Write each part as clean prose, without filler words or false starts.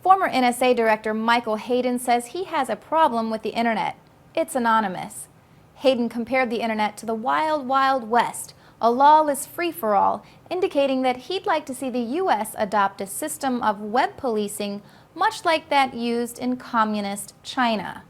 Former NSA Director Michael Hayden says he has a problem with the internet. It's anonymous. Hayden compared the internet to the wild, wild west, a lawless free-for-all, indicating that he'd like to see the U.S. adopt a system of web policing much like that used in communist China.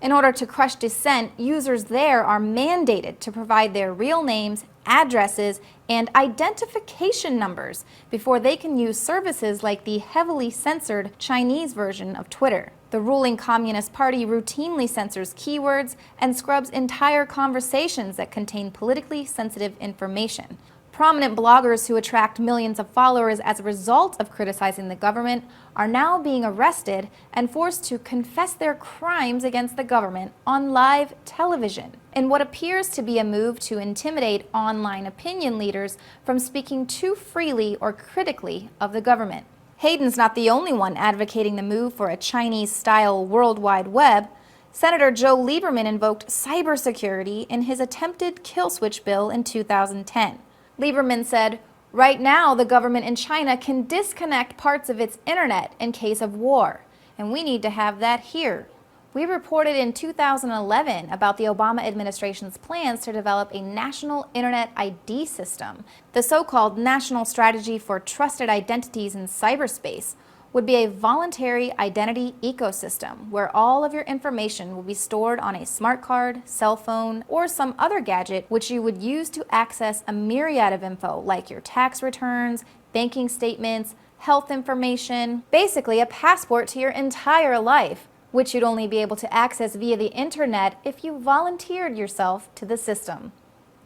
In order to crush dissent, users there are mandated to provide their real names, addresses, and identification numbers before they can use services like the heavily censored Chinese version of Twitter. The ruling Communist Party routinely censors keywords and scrubs entire conversations that contain politically sensitive information. Prominent bloggers who attract millions of followers as a result of criticizing the government are now being arrested and forced to confess their crimes against the government on live television, in what appears to be a move to intimidate online opinion leaders from speaking too freely or critically of the government. Hayden's not the only one advocating the move for a Chinese-style World Wide Web. Senator Joe Lieberman invoked cybersecurity in his attempted kill switch bill in 2010. Lieberman said, "Right now, the government in China can disconnect parts of its internet in case of war, and we need to have that here." We reported in 2011 about the Obama administration's plans to develop a national internet ID system. The so-called National Strategy for Trusted Identities in Cyberspace would be a voluntary identity ecosystem where all of your information will be stored on a smart card, cell phone, or some other gadget which you would use to access a myriad of info like your tax returns, banking statements, health information, basically a passport to your entire life, which you'd only be able to access via the internet if you volunteered yourself to the system.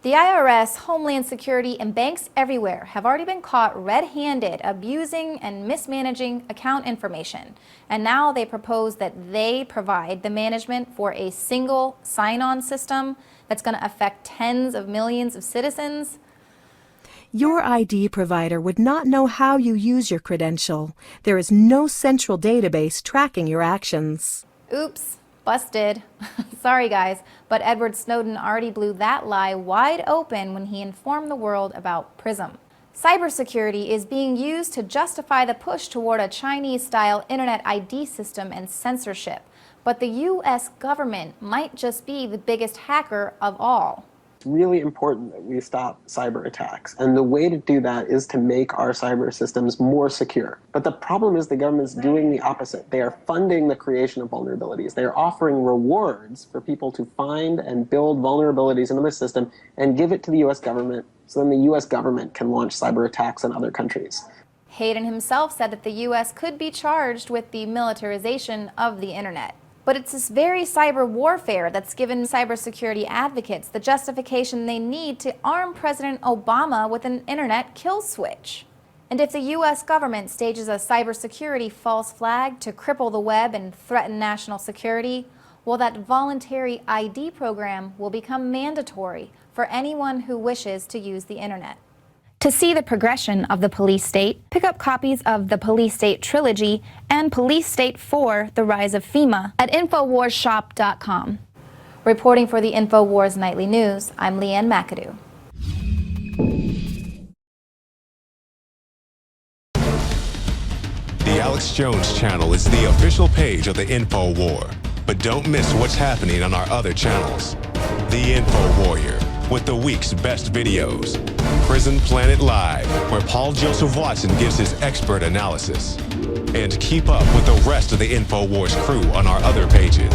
The IRS, Homeland Security, and banks everywhere have already been caught red-handed abusing and mismanaging account information, and now they propose that they provide the management for a single sign-on system that's going to affect tens of millions of citizens. Your ID provider would not know how you use your credential. There is no central database tracking your actions. Oops. Busted. Sorry guys, but Edward Snowden already blew that lie wide open when he informed the world about PRISM. Cybersecurity is being used to justify the push toward a Chinese-style internet ID system and censorship, but the U.S. government might just be the biggest hacker of all. It's really important that we stop cyber attacks, and the way to do that is to make our cyber systems more secure. But the problem is the government's doing the opposite. They are funding the creation of vulnerabilities. They are offering rewards for people to find and build vulnerabilities into the system and give it to the U.S. government, so then the U.S. government can launch cyber attacks on other countries. Hayden himself said that the U.S. could be charged with the militarization of the internet. But it's this very cyber warfare that's given cybersecurity advocates the justification they need to arm President Obama with an internet kill switch. And if the U.S. government stages a cybersecurity false flag to cripple the web and threaten national security, well, that voluntary ID program will become mandatory for anyone who wishes to use the internet. To see the progression of the police state, pick up copies of the Police State Trilogy and Police State 4, The Rise of FEMA at InfoWarsShop.com. Reporting for the InfoWars Nightly News, I'm Leanne McAdoo. The Alex Jones channel is the official page of the InfoWar, but don't miss what's happening on our other channels. The Info Warrior, with the week's best videos. Prison Planet Live, where Paul Joseph Watson gives his expert analysis. And keep up with the rest of the InfoWars crew on our other pages.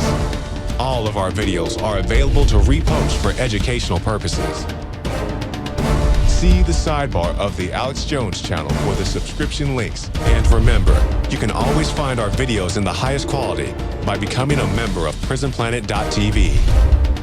All of our videos are available to repost for educational purposes. See the sidebar of the Alex Jones channel for the subscription links. And remember, you can always find our videos in the highest quality by becoming a member of PrisonPlanet.tv.